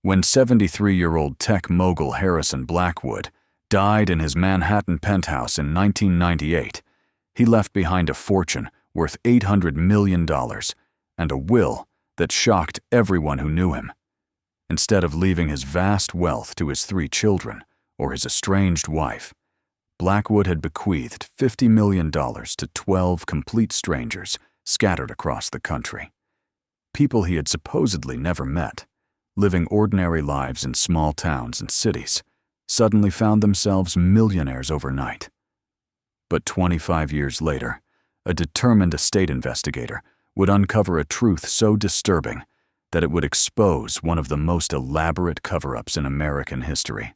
When 73-year-old tech mogul Harrison Blackwood died in his Manhattan penthouse in 1998, he left behind a fortune worth $800 million and a will that shocked everyone who knew him. Instead of leaving his vast wealth to his 3 children or his estranged wife, Blackwood had bequeathed $50 million to 12 complete strangers scattered across the country. People he had supposedly never met, living ordinary lives in small towns and cities, suddenly found themselves millionaires overnight. But 25 years later, a determined estate investigator would uncover a truth so disturbing that it would expose one of the most elaborate cover-ups in American history.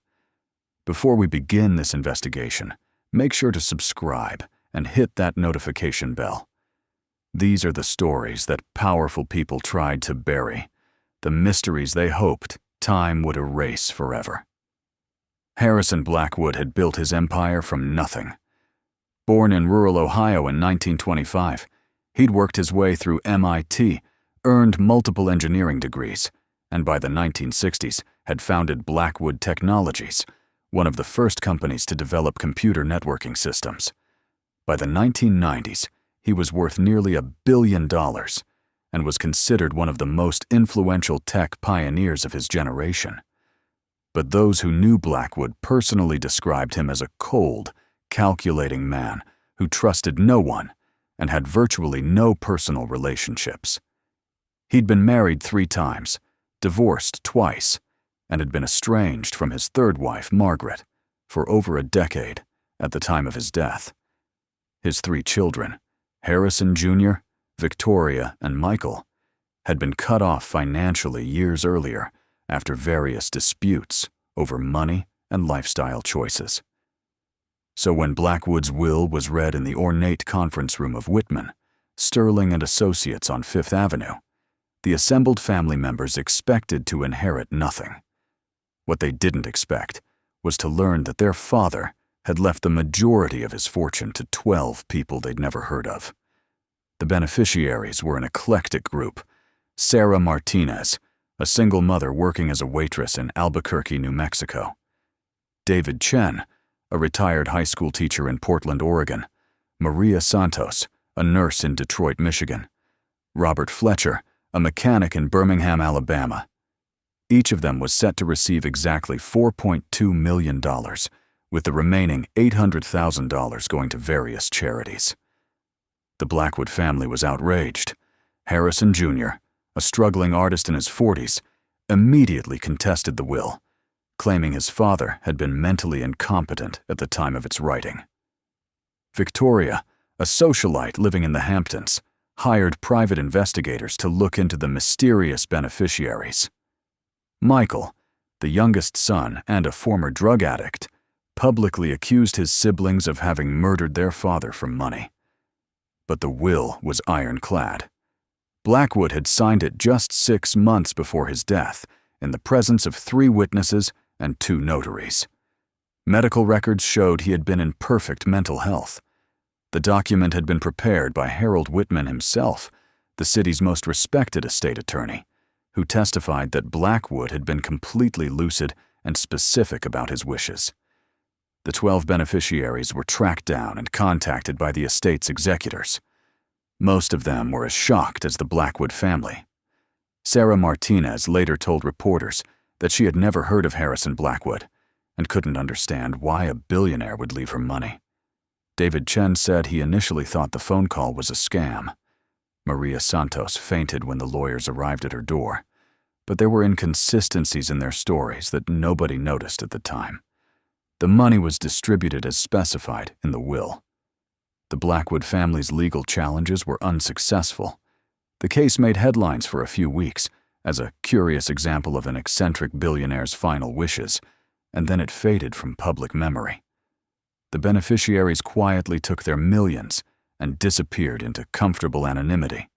Before we begin this investigation, make sure to subscribe and hit that notification bell. These are the stories that powerful people tried to bury, the mysteries they hoped time would erase forever. Harrison Blackwood had built his empire from nothing. Born in rural Ohio in 1925, he'd worked his way through MIT, earned multiple engineering degrees, and by the 1960s had founded Blackwood Technologies, one of the first companies to develop computer networking systems. By the 1990s, he was worth nearly $1 billion and was considered one of the most influential tech pioneers of his generation. But those who knew Blackwood personally described him as a cold, calculating man who trusted no one and had virtually no personal relationships. He'd been married 3 times, divorced twice, and had been estranged from his 3rd wife, Margaret, for over a decade at the time of his death. His 3 children, Harrison Jr., Victoria, and Michael, had been cut off financially years earlier after various disputes over money and lifestyle choices. So when Blackwood's will was read in the ornate conference room of Whitman, Sterling and Associates on Fifth Avenue, the assembled family members expected to inherit nothing. What they didn't expect was to learn that their father had left the majority of his fortune to 12 people they'd never heard of. The beneficiaries were an eclectic group: Sarah Martinez, a single mother working as a waitress in Albuquerque, New Mexico; David Chen, a retired high school teacher in Portland, Oregon; Maria Santos, a nurse in Detroit, Michigan; Robert Fletcher, a mechanic in Birmingham, Alabama. Each of them was set to receive exactly $4.2 million, with the remaining $800,000 going to various charities. The Blackwood family was outraged. Harrison Jr., a struggling artist in his 40s, immediately contested the will, claiming his father had been mentally incompetent at the time of its writing. Victoria, a socialite living in the Hamptons, hired private investigators to look into the mysterious beneficiaries. Michael, the youngest son and a former drug addict, publicly accused his siblings of having murdered their father for money. But the will was ironclad. Blackwood had signed it just 6 months before his death, in the presence of 3 witnesses and 2 notaries. Medical records showed he had been in perfect mental health. The document had been prepared by Harold Whitman himself, the city's most respected estate attorney, who testified that Blackwood had been completely lucid and specific about his wishes. The 12 beneficiaries were tracked down and contacted by the estate's executors. Most of them were as shocked as the Blackwood family. Sarah Martinez later told reporters that she had never heard of Harrison Blackwood and couldn't understand why a billionaire would leave her money. David Chen said he initially thought the phone call was a scam. Maria Santos fainted when the lawyers arrived at her door, but there were inconsistencies in their stories that nobody noticed at the time. The money was distributed as specified in the will. The Blackwood family's legal challenges were unsuccessful. The case made headlines for a few weeks as a curious example of an eccentric billionaire's final wishes, and then it faded from public memory. The beneficiaries quietly took their millions and disappeared into comfortable anonymity,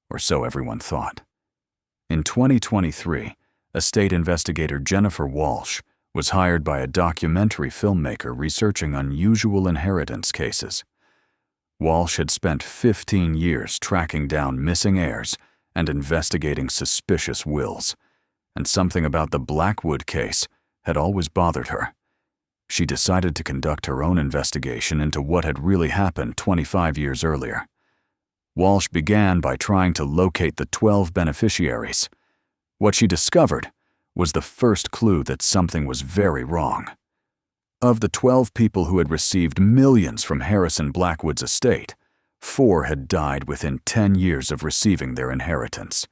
or so everyone thought. In 2023, estate investigator Jennifer Walsh was hired by a documentary filmmaker researching unusual inheritance cases. Walsh had spent 15 years tracking down missing heirs and investigating suspicious wills, and something about the Blackwood case had always bothered her. She decided to conduct her own investigation into what had really happened 25 years earlier. Walsh began by trying to locate the 12 beneficiaries. What she discovered was the first clue that something was very wrong. Of the 12 people who had received millions from Harrison Blackwood's estate, 4 had died within 10 years of receiving their inheritance.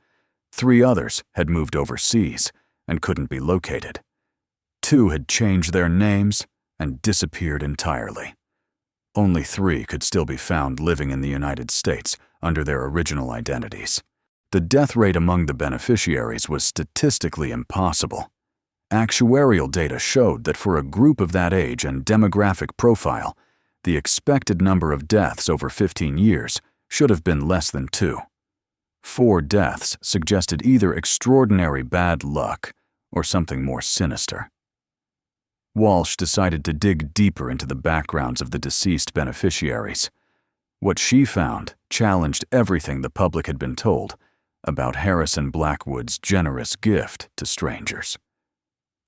3 others had moved overseas and couldn't be located. 2 had changed their names and disappeared entirely. Only 3 could still be found living in the United States under their original identities. The death rate among the beneficiaries was statistically impossible. Actuarial data showed that for a group of that age and demographic profile, the expected number of deaths over 15 years should have been less than 2. 4 deaths suggested either extraordinary bad luck or something more sinister. Walsh decided to dig deeper into the backgrounds of the deceased beneficiaries. What she found challenged everything the public had been told about Harrison Blackwood's generous gift to strangers.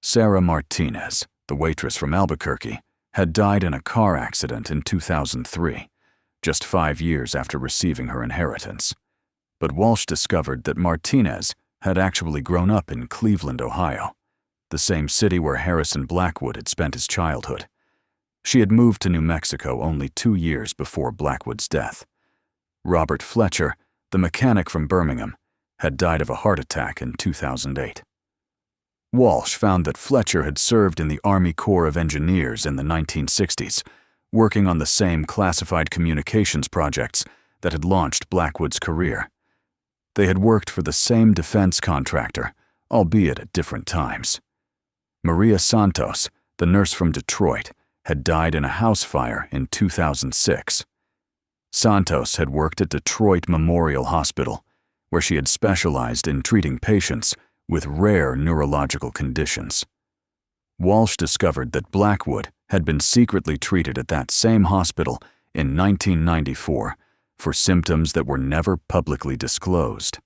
Sarah Martinez, the waitress from Albuquerque, had died in a car accident in 2003, just 5 years after receiving her inheritance. But Walsh discovered that Martinez had actually grown up in Cleveland, Ohio, the same city where Harrison Blackwood had spent his childhood. She had moved to New Mexico only 2 years before Blackwood's death. Robert Fletcher, the mechanic from Birmingham, had died of a heart attack in 2008. Walsh found that Fletcher had served in the Army Corps of Engineers in the 1960s, working on the same classified communications projects that had launched Blackwood's career. They had worked for the same defense contractor, albeit at different times. Maria Santos, the nurse from Detroit, had died in a house fire in 2006. Santos had worked at Detroit Memorial Hospital, where she had specialized in treating patients with rare neurological conditions. Walsh discovered that Blackwood had been secretly treated at that same hospital in 1994 for symptoms that were never publicly disclosed.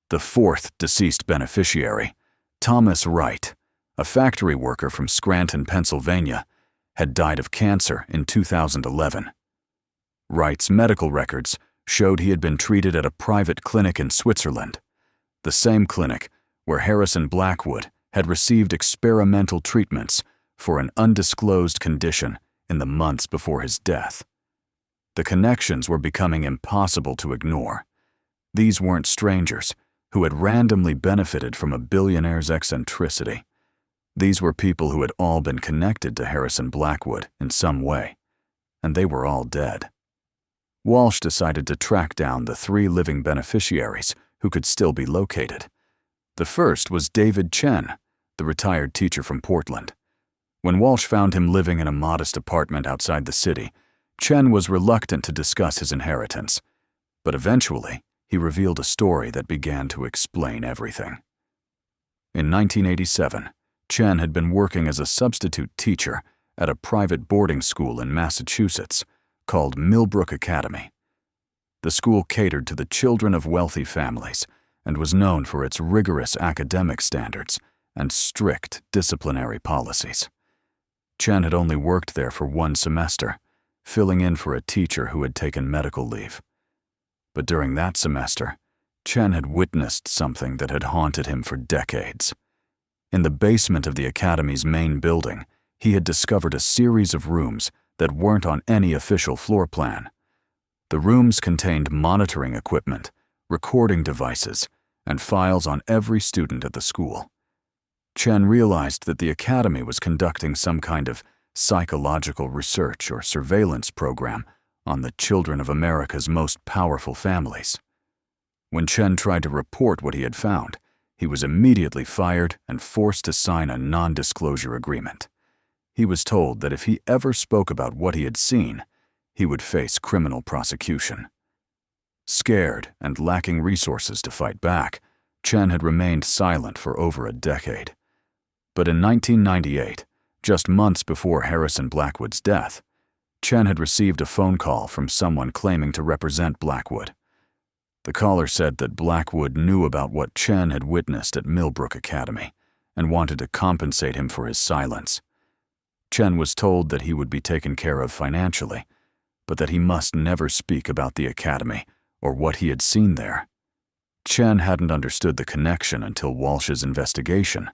The 4th deceased beneficiary, Thomas Wright, a factory worker from Scranton, Pennsylvania, had died of cancer in 2011. Wright's medical records showed he had been treated at a private clinic in Switzerland, the same clinic where Harrison Blackwood had received experimental treatments for an undisclosed condition in the months before his death. The connections were becoming impossible to ignore. These weren't strangers who had randomly benefited from a billionaire's eccentricity. These were people who had all been connected to Harrison Blackwood in some way, and they were all dead. Walsh decided to track down the 3 living beneficiaries who could still be located. The first was David Chen, the retired teacher from Portland. When Walsh found him living in a modest apartment outside the city, Chen was reluctant to discuss his inheritance, but eventually he revealed a story that began to explain everything. In 1987, Chen had been working as a substitute teacher at a private boarding school in Massachusetts called Millbrook Academy. The school catered to the children of wealthy families and was known for its rigorous academic standards and strict disciplinary policies. Chen had only worked there for 1 semester, filling in for a teacher who had taken medical leave. But during that semester, Chen had witnessed something that had haunted him for decades. In the basement of the academy's main building, he had discovered a series of rooms that weren't on any official floor plan. The rooms contained monitoring equipment, recording devices, and files on every student at the school. Chen realized that the academy was conducting some kind of psychological research or surveillance program on the children of America's most powerful families. When Chen tried to report what he had found, he was immediately fired and forced to sign a non-disclosure agreement. He was told that if he ever spoke about what he had seen, he would face criminal prosecution. Scared and lacking resources to fight back, Chen had remained silent for over a decade. But in 1998, just months before Harrison Blackwood's death, Chen had received a phone call from someone claiming to represent Blackwood. The caller said that Blackwood knew about what Chen had witnessed at Millbrook Academy and wanted to compensate him for his silence. Chen was told that he would be taken care of financially, but that he must never speak about the academy or what he had seen there. Chen hadn't understood the connection until Walsh's investigation.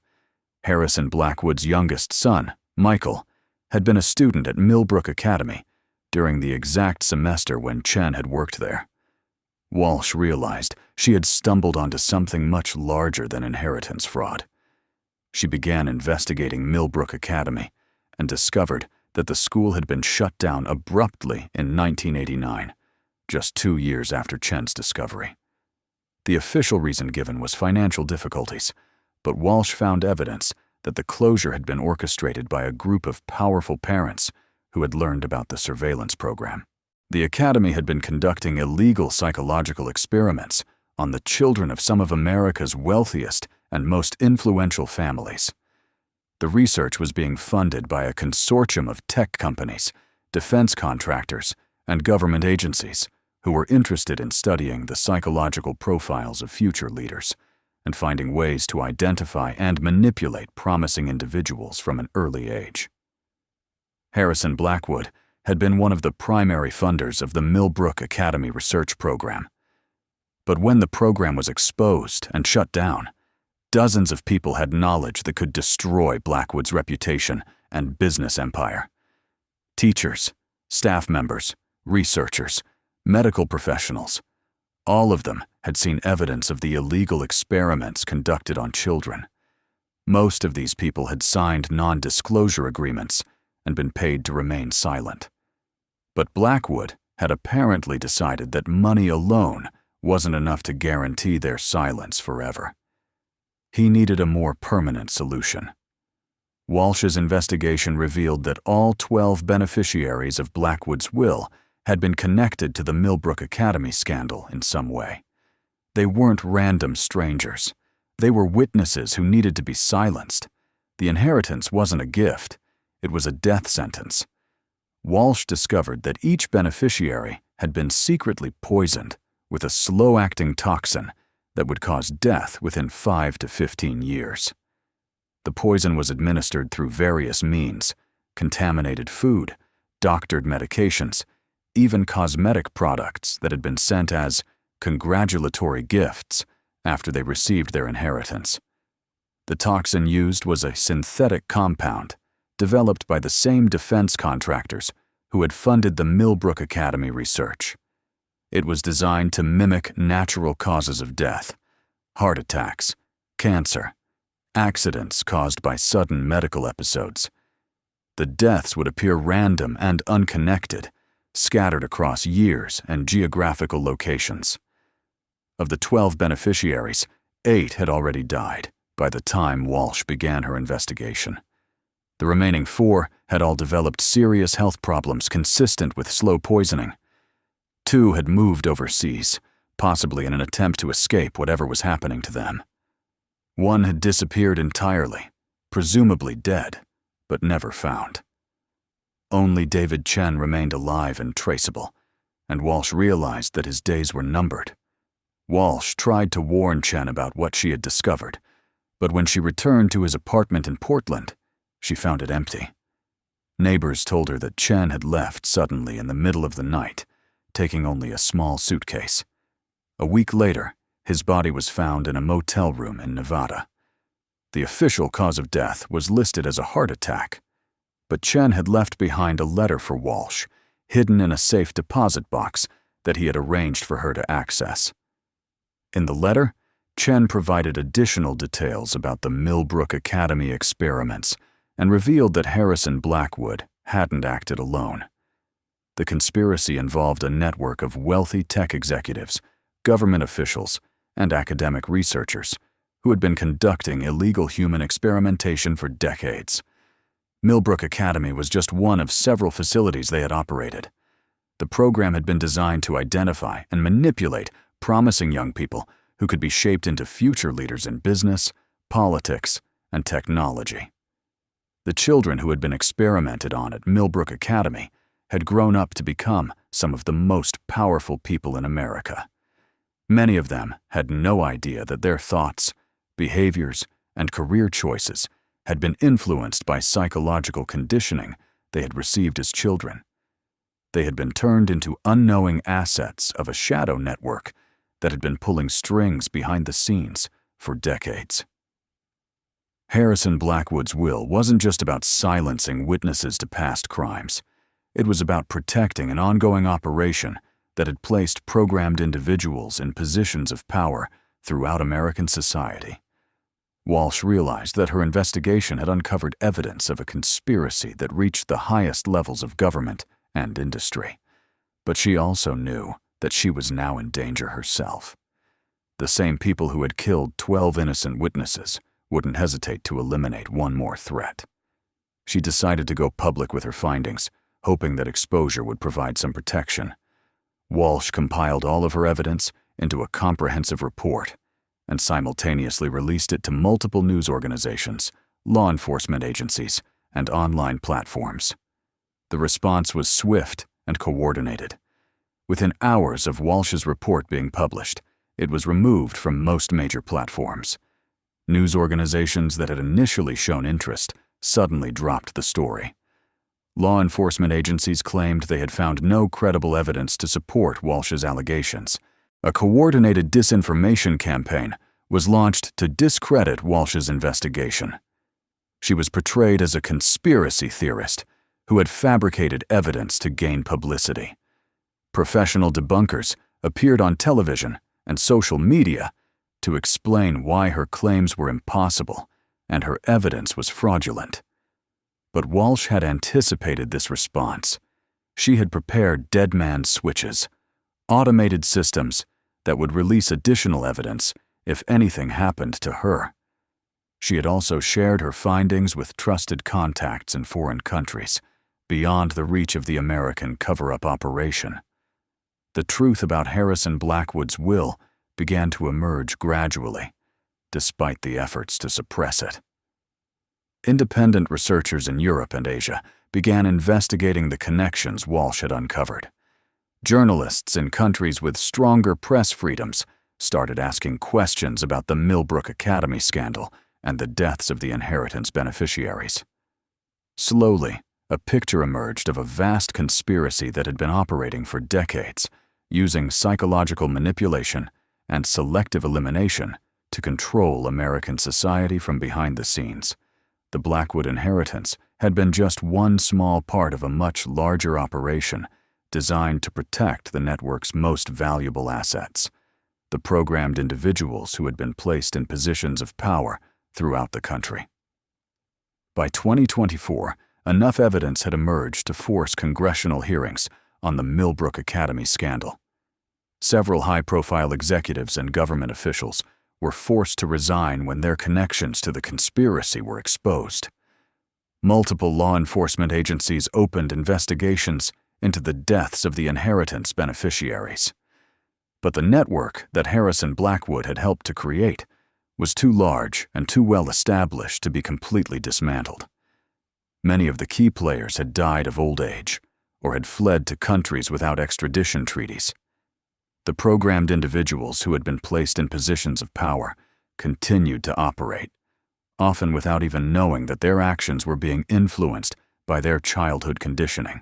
Harrison Blackwood's youngest son, Michael, had been a student at Millbrook Academy during the exact semester when Chen had worked there. Walsh realized she had stumbled onto something much larger than inheritance fraud. She began investigating Millbrook Academy and discovered that the school had been shut down abruptly in 1989, just 2 years after Chen's discovery. The official reason given was financial difficulties, but Walsh found evidence that the closure had been orchestrated by a group of powerful parents who had learned about the surveillance program. The academy had been conducting illegal psychological experiments on the children of some of America's wealthiest and most influential families. The research was being funded by a consortium of tech companies, defense contractors, and government agencies who were interested in studying the psychological profiles of future leaders and finding ways to identify and manipulate promising individuals from an early age. Harrison Blackwood had been one of the primary funders of the Millbrook Academy research program. But when the program was exposed and shut down, dozens of people had knowledge that could destroy Blackwood's reputation and business empire. Teachers, staff members, researchers, medical professionals, all of them had seen evidence of the illegal experiments conducted on children. Most of these people had signed non-disclosure agreements and been paid to remain silent. But Blackwood had apparently decided that money alone wasn't enough to guarantee their silence forever. He needed a more permanent solution. Walsh's investigation revealed that all 12 beneficiaries of Blackwood's will had been connected to the Millbrook Academy scandal in some way. They weren't random strangers. They were witnesses who needed to be silenced. The inheritance wasn't a gift. It was a death sentence. Walsh discovered that each beneficiary had been secretly poisoned with a slow-acting toxin that would cause death within 5 to 15 years. The poison was administered through various means: contaminated food, doctored medications, even cosmetic products that had been sent as congratulatory gifts after they received their inheritance. The toxin used was a synthetic compound developed by the same defense contractors who had funded the Millbrook Academy research. It was designed to mimic natural causes of death: heart attacks, cancer, accidents caused by sudden medical episodes. The deaths would appear random and unconnected, scattered across years and geographical locations. Of the 12 beneficiaries, 8 had already died by the time Walsh began her investigation. The remaining 4 had all developed serious health problems consistent with slow poisoning. 2 had moved overseas, possibly in an attempt to escape whatever was happening to them. 1 had disappeared entirely, presumably dead, but never found. Only David Chen remained alive and traceable, and Walsh realized that his days were numbered. Walsh tried to warn Chen about what she had discovered, but when she returned to his apartment in Portland, she found it empty. Neighbors told her that Chen had left suddenly in the middle of the night, taking only a small suitcase. A week later, his body was found in a motel room in Nevada. The official cause of death was listed as a heart attack, but Chen had left behind a letter for Walsh, hidden in a safe deposit box that he had arranged for her to access. In the letter, Chen provided additional details about the Millbrook Academy experiments and revealed that Harrison Blackwood hadn't acted alone. The conspiracy involved a network of wealthy tech executives, government officials, and academic researchers who had been conducting illegal human experimentation for decades. Millbrook Academy was just one of several facilities they had operated. The program had been designed to identify and manipulate promising young people who could be shaped into future leaders in business, politics, and technology. The children who had been experimented on at Millbrook Academy had grown up to become some of the most powerful people in America. Many of them had no idea that their thoughts, behaviors, and career choices had been influenced by psychological conditioning they had received as children. They had been turned into unknowing assets of a shadow network that had been pulling strings behind the scenes for decades. Harrison Blackwood's will wasn't just about silencing witnesses to past crimes. It was about protecting an ongoing operation that had placed programmed individuals in positions of power throughout American society. Walsh realized that her investigation had uncovered evidence of a conspiracy that reached the highest levels of government and industry. But she also knew that she was now in danger herself. The same people who had killed 12 innocent witnesses wouldn't hesitate to eliminate one more threat. She decided to go public with her findings, hoping that exposure would provide some protection. Walsh compiled all of her evidence into a comprehensive report and simultaneously released it to multiple news organizations, law enforcement agencies, and online platforms. The response was swift and coordinated. Within hours of Walsh's report being published, it was removed from most major platforms. News organizations that had initially shown interest suddenly dropped the story. Law enforcement agencies claimed they had found no credible evidence to support Walsh's allegations. A coordinated disinformation campaign was launched to discredit Walsh's investigation. She was portrayed as a conspiracy theorist who had fabricated evidence to gain publicity. Professional debunkers appeared on television and social media to explain why her claims were impossible and her evidence was fraudulent. But Walsh had anticipated this response. She had prepared dead man switches, automated systems that would release additional evidence if anything happened to her. She had also shared her findings with trusted contacts in foreign countries, beyond the reach of the American cover-up operation. The truth about Harrison Blackwood's will began to emerge gradually, despite the efforts to suppress it. Independent researchers in Europe and Asia began investigating the connections Walsh had uncovered. Journalists in countries with stronger press freedoms started asking questions about the Millbrook Academy scandal and the deaths of the inheritance beneficiaries. Slowly, a picture emerged of a vast conspiracy that had been operating for decades, using psychological manipulation and selective elimination to control American society from behind the scenes. The Blackwood inheritance had been just one small part of a much larger operation designed to protect the network's most valuable assets, the programmed individuals who had been placed in positions of power throughout the country. By 2024, enough evidence had emerged to force congressional hearings on the Millbrook Academy scandal. Several high-profile executives and government officials were forced to resign when their connections to the conspiracy were exposed. Multiple law enforcement agencies opened investigations into the deaths of the inheritance beneficiaries. But the network that Harrison Blackwood had helped to create was too large and too well established to be completely dismantled. Many of the key players had died of old age or had fled to countries without extradition treaties. The programmed individuals who had been placed in positions of power continued to operate, often without even knowing that their actions were being influenced by their childhood conditioning.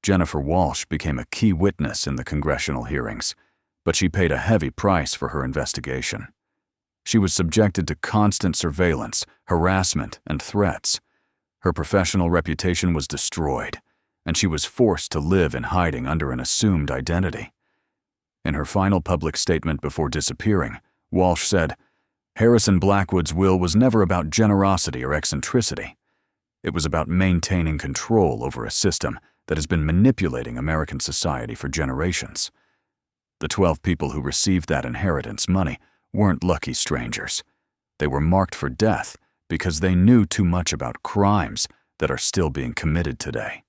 Jennifer Walsh became a key witness in the congressional hearings, but she paid a heavy price for her investigation. She was subjected to constant surveillance, harassment, and threats. Her professional reputation was destroyed, and she was forced to live in hiding under an assumed identity. In her final public statement before disappearing, Walsh said, "Harrison Blackwood's will was never about generosity or eccentricity. It was about maintaining control over a system that has been manipulating American society for generations." The 12 people who received that inheritance money weren't lucky strangers. They were marked for death because they knew too much about crimes that are still being committed today.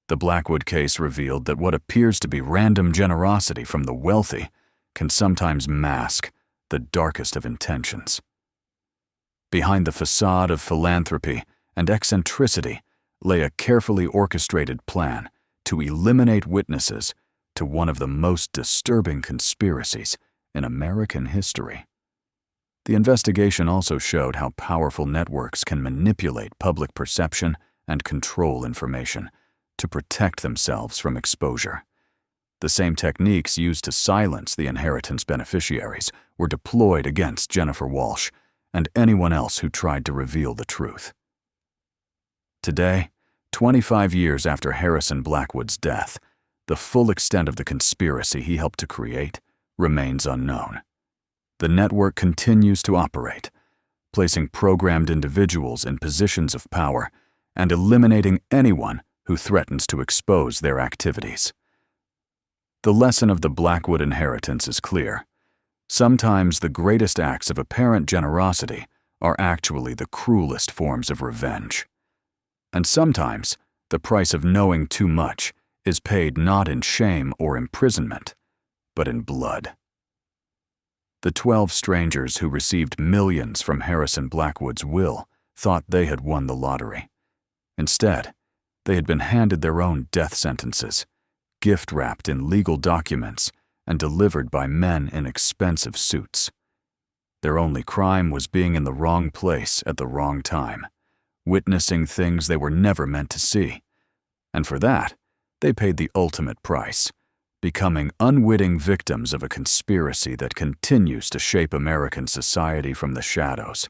The Blackwood case revealed that what appears to be random generosity from the wealthy can sometimes mask the darkest of intentions. Behind the facade of philanthropy and eccentricity lay a carefully orchestrated plan to eliminate witnesses, to one of the most disturbing conspiracies in American history. The investigation also showed how powerful networks can manipulate public perception and control information to protect themselves from exposure. The same techniques used to silence the inheritance beneficiaries were deployed against Jennifer Walsh and anyone else who tried to reveal the truth. Today, 25 years after Harrison Blackwood's death, the full extent of the conspiracy he helped to create remains unknown. The network continues to operate, placing programmed individuals in positions of power and eliminating anyone who threatens to expose their activities. The lesson of the Blackwood inheritance is clear. Sometimes the greatest acts of apparent generosity are actually the cruelest forms of revenge. And sometimes the price of knowing too much is paid not in shame or imprisonment, but in blood. The 12 strangers who received millions from Harrison Blackwood's will thought they had won the lottery. Instead, they had been handed their own death sentences, gift-wrapped in legal documents and delivered by men in expensive suits. Their only crime was being in the wrong place at the wrong time, witnessing things they were never meant to see. And for that, they paid the ultimate price, becoming unwitting victims of a conspiracy that continues to shape American society from the shadows,